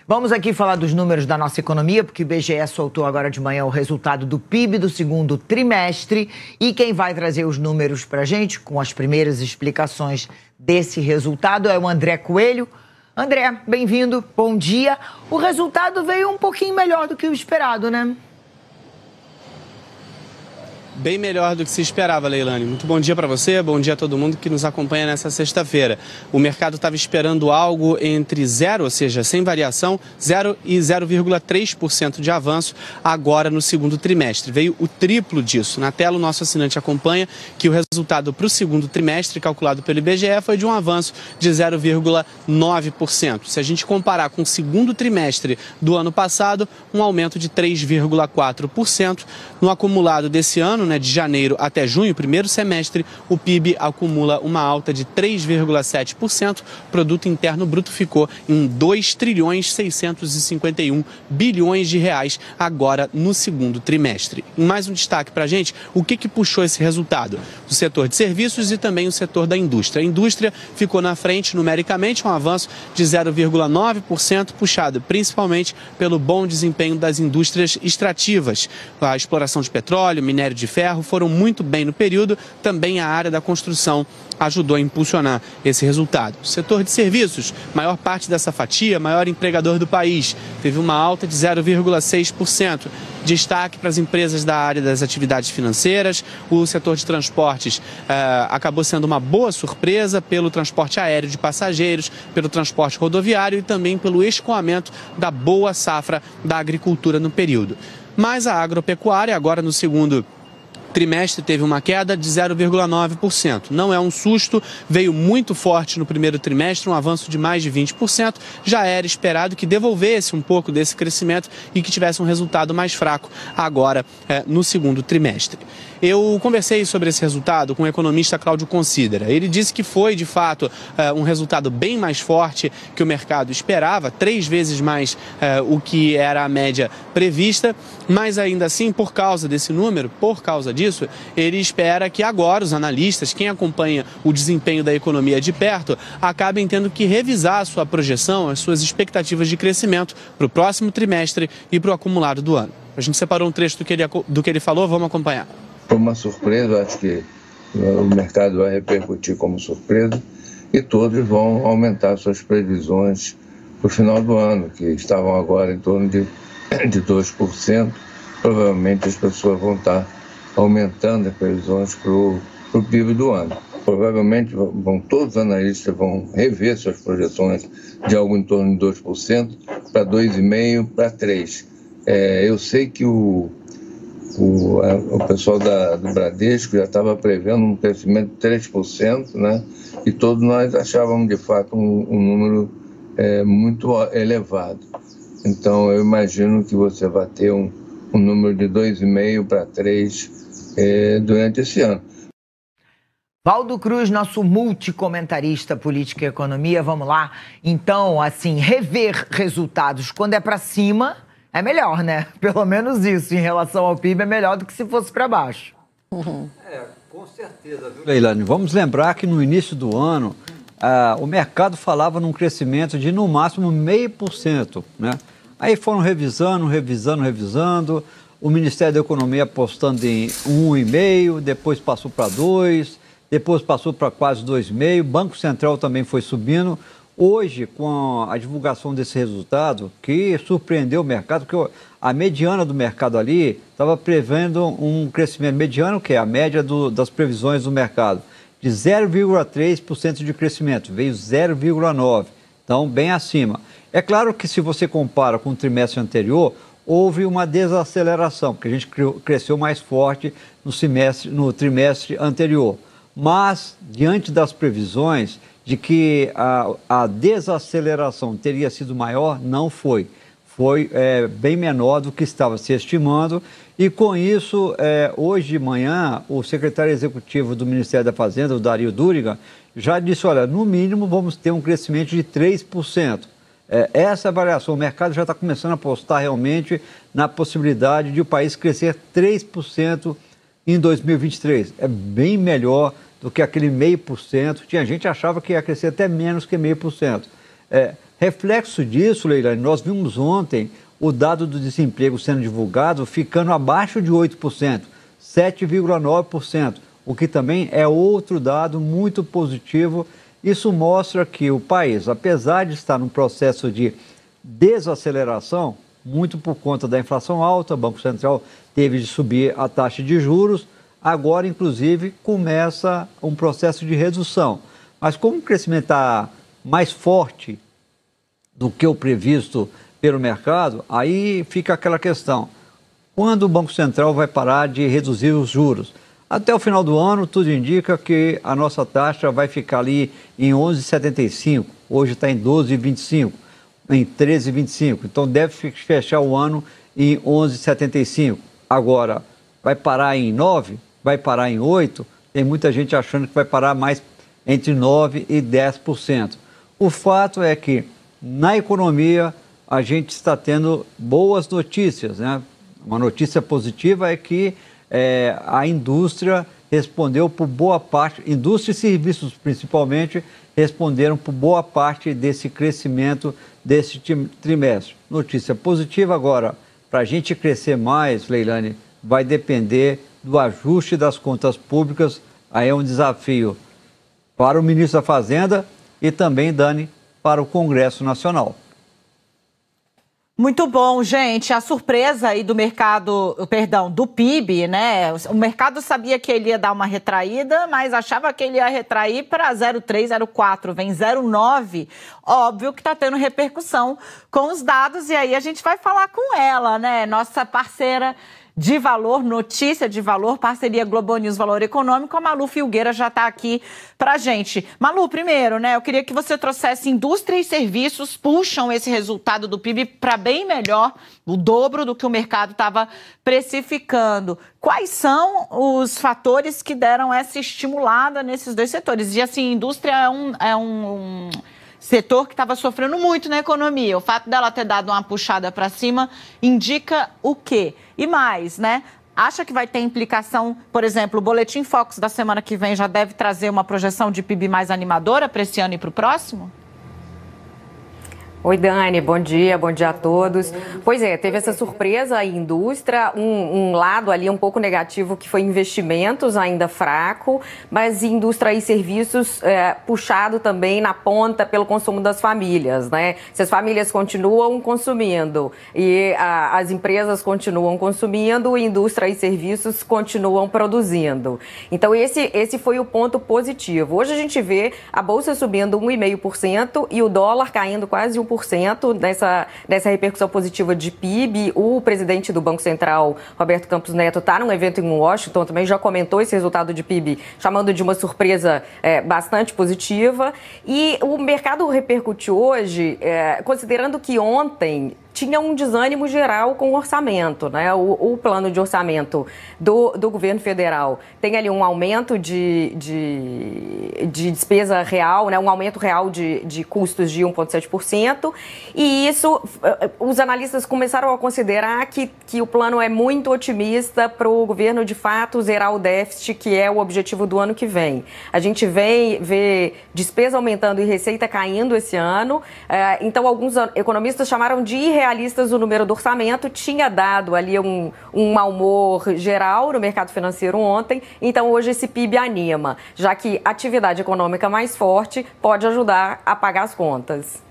Vamos aqui falar dos números da nossa economia, porque o IBGE soltou agora de manhã o resultado do PIB do segundo trimestre. E quem vai trazer os números para a gente, com as primeiras explicações desse resultado, é o André Coelho. André, bem-vindo, bom dia. O resultado veio um pouquinho melhor do que o esperado, né? Bem melhor do que se esperava, Leilane. Muito bom dia para você, bom dia a todo mundo que nos acompanha nessa sexta-feira. O mercado estava esperando algo entre 0, ou seja, sem variação, 0 e 0,3% de avanço agora no segundo trimestre. Veio o triplo disso. Na tela, o nosso assinante acompanha que o resultado para o segundo trimestre, calculado pelo IBGE, foi de um avanço de 0,9%. Se a gente comparar com o segundo trimestre do ano passado, um aumento de 3,4%. No acumulado desse ano, de janeiro até junho, primeiro semestre, o PIB acumula uma alta de 3,7%. O produto interno bruto ficou em 2,651 bilhões de reais agora no segundo trimestre. E mais um destaque para a gente, o que puxou esse resultado? O setor de serviços e também o setor da indústria. A indústria ficou na frente numericamente, um avanço de 0,9%, puxado principalmente pelo bom desempenho das indústrias extrativas. A exploração de petróleo, minério de ferro foram muito bem no período, também a área da construção ajudou a impulsionar esse resultado. O setor de serviços, maior parte dessa fatia, maior empregador do país, teve uma alta de 0,6%. Destaque para as empresas da área das atividades financeiras. O setor de transportes acabou sendo uma boa surpresa pelo transporte aéreo de passageiros, pelo transporte rodoviário e também pelo escoamento da boa safra da agricultura no período. Mas a agropecuária, agora no segundo trimestre, teve uma queda de 0,9%. Não é um susto, veio muito forte no primeiro trimestre, um avanço de mais de 20%. Já era esperado que devolvesse um pouco desse crescimento e que tivesse um resultado mais fraco agora no segundo trimestre. Eu conversei sobre esse resultado com o economista Cláudio Considera. Ele disse que foi, de fato, um resultado bem mais forte que o mercado esperava, 3 vezes mais o que era a média prevista, mas ainda assim, por causa desse número, por causa disso, ele espera que agora os analistas, quem acompanha o desempenho da economia de perto, acabem tendo que revisar a sua projeção, as suas expectativas de crescimento para o próximo trimestre e para o acumulado do ano. A gente separou um trecho do que ele falou, vamos acompanhar. Foi uma surpresa, acho que o mercado vai repercutir como surpresa e todos vão aumentar suas previsões para o final do ano, que estavam agora em torno de 2%. Provavelmente as pessoas vão estar aumentando as previsões para o PIB do ano. Provavelmente todos os analistas vão rever suas projeções de algo em torno de 2% para 2,5% para 3%. Eu sei que o pessoal do Bradesco já estava prevendo um crescimento de 3%, né? E todos nós achávamos, de fato, um número muito elevado. Então, eu imagino que você vai ter um número de 2,5% para 3% durante esse ano. Valdo Cruz, nosso multicomentarista política e economia, vamos lá. Então, assim, rever resultados quando é para cima é melhor, né? Pelo menos isso, em relação ao PIB, é melhor do que se fosse para baixo. Com certeza, viu, Leilane? Vamos lembrar que no início do ano, o mercado falava num crescimento de, no máximo, 0,5%, né? Aí foram revisando. O Ministério da Economia apostando em 1,5%, depois passou para 2%, depois passou para quase 2,5%. O Banco Central também foi subindo. Hoje, com a divulgação desse resultado, que surpreendeu o mercado, porque a mediana do mercado ali estava prevendo um crescimento mediano, que é a média das previsões do mercado, de 0,3% de crescimento, veio 0,9%, então bem acima. É claro que se você compara com o trimestre anterior, houve uma desaceleração, porque a gente cresceu mais forte no trimestre anterior. Mas, diante das previsões de que a desaceleração teria sido maior, não foi. Foi bem menor do que estava se estimando. E, com isso, hoje de manhã, o secretário executivo do Ministério da Fazenda, o Dario Duriga, já disse, olha, no mínimo vamos ter um crescimento de 3%. Essa avaliação, o mercado já está começando a apostar realmente na possibilidade de o país crescer 3% em 2023. É bem melhor do que aquele 0,5%. Tinha gente que achava que ia crescer até menos que 0,5%. Reflexo disso, Leilani, nós vimos ontem o dado do desemprego sendo divulgado ficando abaixo de 8%, 7,9%, o que também é outro dado muito positivo. Isso mostra que o país, apesar de estar num processo de desaceleração, muito por conta da inflação alta, o Banco Central teve de subir a taxa de juros, agora, inclusive, começa um processo de redução. Mas como o crescimento está mais forte do que o previsto pelo mercado, aí fica aquela questão. Quando o Banco Central vai parar de reduzir os juros? Até o final do ano, tudo indica que a nossa taxa vai ficar ali em 11,75. Hoje está em 12,25, em 13,25. Então, deve fechar o ano em 11,75. Agora, vai parar em 9? Vai parar em 8? Tem muita gente achando que vai parar mais entre 9% e 10%. O fato é que, na economia, a gente está tendo boas notícias, né? Uma notícia positiva é que a indústria respondeu por boa parte, indústria e serviços principalmente, responderam por boa parte desse crescimento desse trimestre. Notícia positiva agora, para a gente crescer mais, Leilani, vai depender do ajuste das contas públicas. Aí é um desafio para o ministro da Fazenda e também, Dani, para o Congresso Nacional. Muito bom, gente. A surpresa aí do mercado, do PIB, né? O mercado sabia que ele ia dar uma retraída, mas achava que ele ia retrair para 0,3, 0,4, vem 0,9. Óbvio que está tendo repercussão com os dados e aí a gente vai falar com ela, né? Nossa parceira de valor, notícia de valor, parceria Globo News Valor Econômico, a Malu Filgueira já está aqui para a gente. Malu, primeiro, né, eu queria que você trouxesse indústria e serviços puxam esse resultado do PIB para bem melhor, o dobro do que o mercado estava precificando. Quais são os fatores que deram essa estimulada nesses dois setores? E assim, indústria é um setor que estava sofrendo muito na economia. O fato dela ter dado uma puxada para cima indica o quê? E mais, né? Acha que vai ter implicação, por exemplo, o Boletim Focus da semana que vem já deve trazer uma projeção de PIB mais animadora para esse ano e para o próximo? Oi, Dani, bom dia a todos. Pois é, teve essa surpresa aí, indústria, um lado ali um pouco negativo que foi investimentos ainda fraco, mas indústria e serviços puxado também na ponta pelo consumo das famílias, né? Se as famílias continuam consumindo e as empresas continuam consumindo, indústria e serviços continuam produzindo. Então esse foi o ponto positivo. Hoje a gente vê a Bolsa subindo 1,5% e o dólar caindo quase 1%. Nessa repercussão positiva de PIB. O presidente do Banco Central, Roberto Campos Neto, está num evento em Washington, também já comentou esse resultado de PIB, chamando de uma surpresa bastante positiva. E o mercado repercutiu hoje, considerando que ontem tinha um desânimo geral com o orçamento, né? O plano de orçamento do governo federal tem ali um aumento de despesa real, né? Um aumento real de custos de 1,7%, e isso, os analistas começaram a considerar que o plano é muito otimista para o governo, de fato, zerar o déficit, que é o objetivo do ano que vem. A gente vê despesa aumentando e receita caindo esse ano, então alguns economistas chamaram de irrealistas o número do orçamento, tinha dado ali um mau humor geral no mercado financeiro ontem, então hoje esse PIB anima, já que a atividade econômica mais forte pode ajudar a pagar as contas.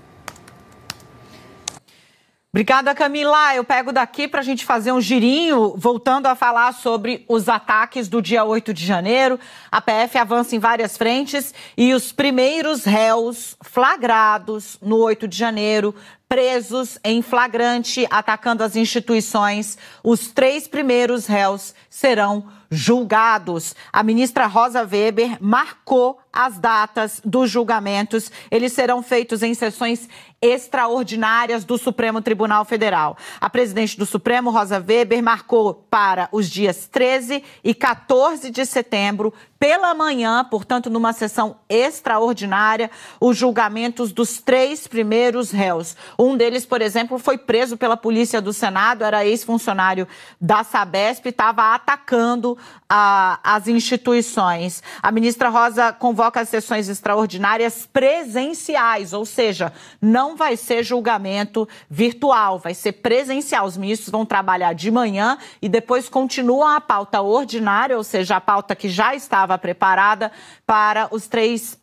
Obrigada, Camila. Eu pego daqui para a gente fazer um girinho, voltando a falar sobre os ataques do dia 8 de janeiro. A PF avança em várias frentes e os primeiros réus flagrados no 8 de janeiro, presos em flagrante, atacando as instituições. Os 3 primeiros réus serão julgados. A ministra Rosa Weber marcou as datas dos julgamentos. Eles serão feitos em sessões extraordinárias do Supremo Tribunal Federal. A presidente do Supremo, Rosa Weber, marcou para os dias 13 e 14 de setembro pela manhã, portanto, numa sessão extraordinária, os julgamentos dos 3 primeiros réus. Um deles, por exemplo, foi preso pela Polícia do Senado, era ex-funcionário da Sabesp, estava atacando as instituições. A ministra Rosa convoca as sessões extraordinárias presenciais, ou seja, não vai ser julgamento virtual, vai ser presencial. Os ministros vão trabalhar de manhã e depois continuam a pauta ordinária, ou seja, a pauta que já estava preparada para os 3,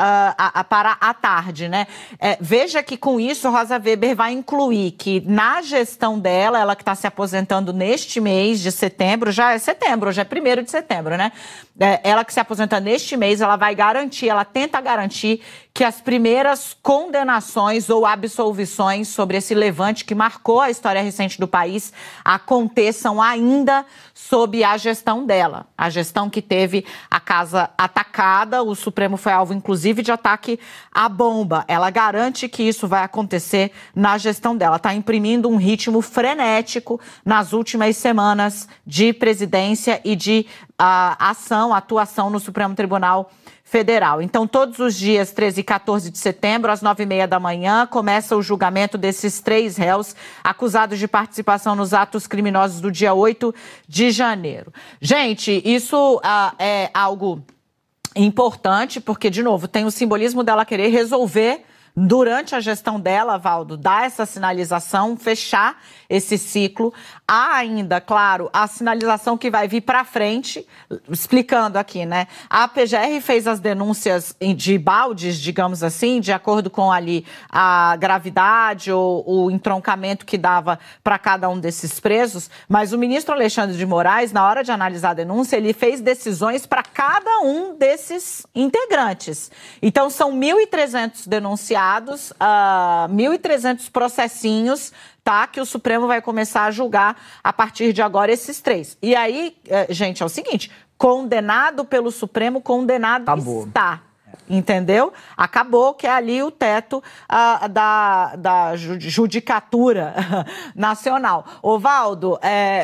para a tarde, né? Veja que com isso Rosa Weber vai incluir que na gestão dela, ela que está se aposentando neste mês de setembro, já é setembro, já é 1º de setembro, né? Ela que se aposenta neste mês, ela vai garantir, ela tenta garantir que as primeiras condenações ou absolvições sobre esse levante que marcou a história recente do país aconteçam ainda sob a gestão dela. A gestão que teve a casa atacada, o Supremo foi alvo, inclusive, de ataque à bomba. Ela garante que isso vai acontecer na gestão dela. Está imprimindo um ritmo frenético nas últimas semanas de presidência e de atuação no Supremo Tribunal Federal. Então, todos os dias, 13 e 14 de setembro, às 9h30 da manhã, começa o julgamento desses 3 réus acusados de participação nos atos criminosos do dia 8 de janeiro. Gente, isso é algo importante, porque, de novo, tem o simbolismo dela querer resolver durante a gestão dela, Valdo, dar essa sinalização, fechar esse ciclo. Há ainda, claro, a sinalização que vai vir para frente, explicando aqui, né? A PGR fez as denúncias de baldes, digamos assim, de acordo com ali a gravidade ou o entroncamento que dava para cada um desses presos, mas o ministro Alexandre de Moraes, na hora de analisar a denúncia, ele fez decisões para cada um desses integrantes. Então, são 1.300 denunciados, 1.300 processinhos, tá, que o Supremo vai começar a julgar a partir de agora esses 3. E aí, gente, é o seguinte, condenado pelo Supremo, condenado está. Entendeu? Acabou, que é ali o teto da judicatura nacional. Valdo,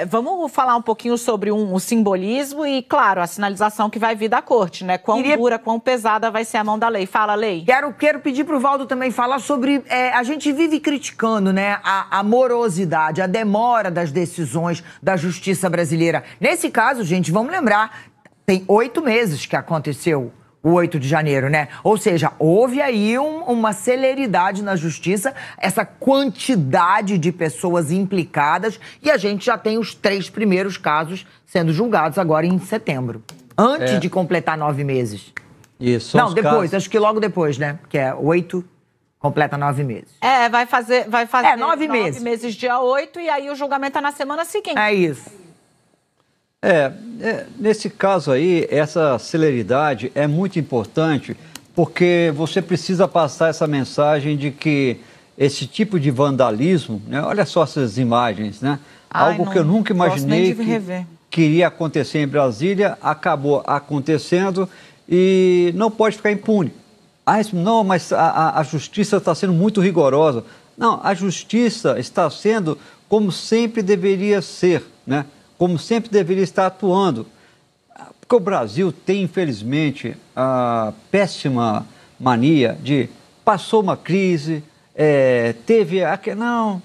vamos falar um pouquinho sobre o simbolismo e, claro, a sinalização que vai vir da corte, né? Quão dura, quão pesada vai ser a mão da lei. Fala, Lei. Quero pedir para o Valdo também falar sobre... a gente vive criticando, né, a morosidade, a demora das decisões da justiça brasileira. Nesse caso, gente, vamos lembrar, tem 8 meses que aconteceu o 8 de janeiro, né? Ou seja, houve aí uma celeridade na justiça, essa quantidade de pessoas implicadas, e a gente já tem os 3 primeiros casos sendo julgados agora em setembro, antes de completar 9 meses. Isso. Não, depois, acho que logo depois, né? Que é 8, completa 9 meses. Vai fazer 9 meses. 9 meses, dia 8, e aí o julgamento é na semana seguinte. É isso. Nesse caso aí, essa celeridade é muito importante, porque você precisa passar essa mensagem de que esse tipo de vandalismo, né, olha só essas imagens, né? Algo que eu nunca imaginei que iria acontecer em Brasília, acabou acontecendo e não pode ficar impune. Não, mas a justiça está sendo muito rigorosa. Não, a justiça está sendo como sempre deveria ser, né? Como sempre deveria estar atuando. Porque o Brasil tem, infelizmente, a péssima mania de passou uma crise, teve... Não,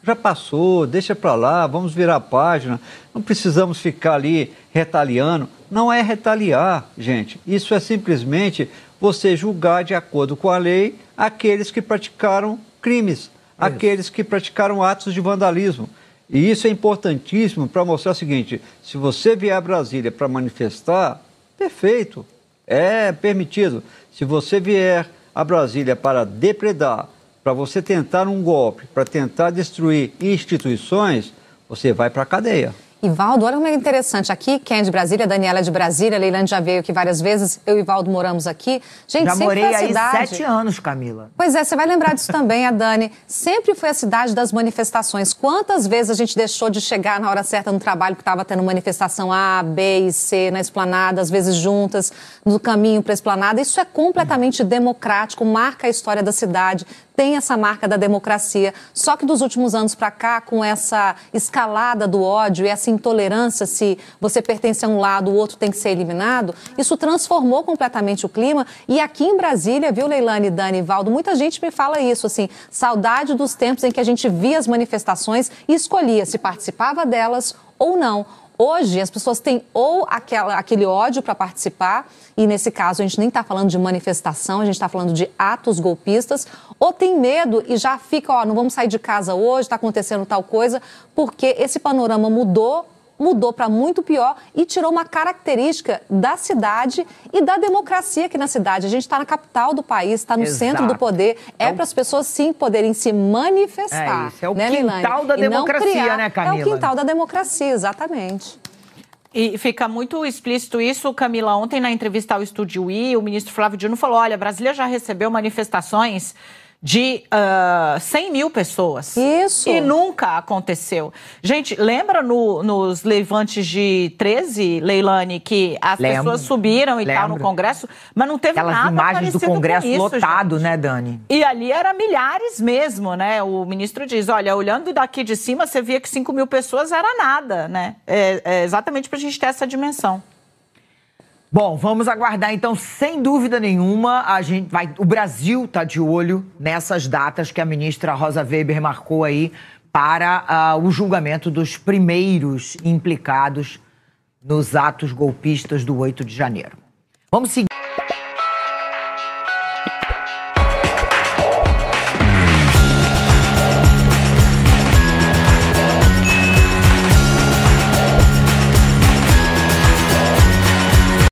já passou, deixa para lá, vamos virar a página, não precisamos ficar ali retaliando. Não é retaliar, gente. Isso é simplesmente você julgar de acordo com a lei aqueles que praticaram crimes, aqueles que praticaram atos de vandalismo. E isso é importantíssimo para mostrar o seguinte, se você vier a Brasília para manifestar, perfeito, é permitido. Se você vier a Brasília para depredar, para você tentar um golpe, para tentar destruir instituições, você vai para a cadeia. E, Valdo, olha como é interessante. Aqui, quem é de Brasília, a Daniela é de Brasília, a Leilane já veio aqui várias vezes, eu e Valdo moramos aqui. Gente, já sempre morei foi a aí cidade... 7 anos, Camila. Pois é, você vai lembrar disso também, a Dani. Sempre foi a cidade das manifestações. Quantas vezes a gente deixou de chegar na hora certa no trabalho que estava tendo manifestação A, B e C na Esplanada, às vezes juntas, no caminho para a Esplanada. Isso é completamente democrático, marca a história da cidade. tem essa marca da democracia. Só que dos últimos anos para cá, com essa escalada do ódio e essa intolerância, se você pertence a um lado, o outro tem que ser eliminado, isso transformou completamente o clima. E aqui em Brasília, viu, Leilani, Dani e Valdo, muita gente me fala isso, assim, saudade dos tempos em que a gente via as manifestações e escolhia se participava delas ou não. Hoje, as pessoas têm ou aquele ódio para participar, e nesse caso a gente nem está falando de manifestação, a gente está falando de atos golpistas, ou tem medo e já fica, ó, não vamos sair de casa hoje, está acontecendo tal coisa, porque esse panorama mudou para muito pior e tirou uma característica da cidade e da democracia aqui na cidade. A gente está na capital do país, está no centro do poder. É para as pessoas, sim, poderem se manifestar. É isso, é o quintal da democracia, né, Camila? É o quintal da democracia, exatamente. E fica muito explícito isso, Camila. Ontem, na entrevista ao Estúdio I, o ministro Flávio Dino falou, olha, Brasília já recebeu manifestações de 100 mil pessoas. Isso. E nunca aconteceu. Gente, lembra nos levantes de 13, Leilani, que as pessoas subiram e tal no Congresso, mas não teve aquelas nada imagens do Congresso isso, lotado, gente. Né, Dani? E ali era milhares mesmo, né? O ministro diz, olha, olhando daqui de cima, você via que 5 mil pessoas era nada, né? É exatamente para a gente ter essa dimensão. Bom, vamos aguardar então, sem dúvida nenhuma, o Brasil está de olho nessas datas que a ministra Rosa Weber marcou aí para o julgamento dos primeiros implicados nos atos golpistas do 8 de janeiro. Vamos seguir.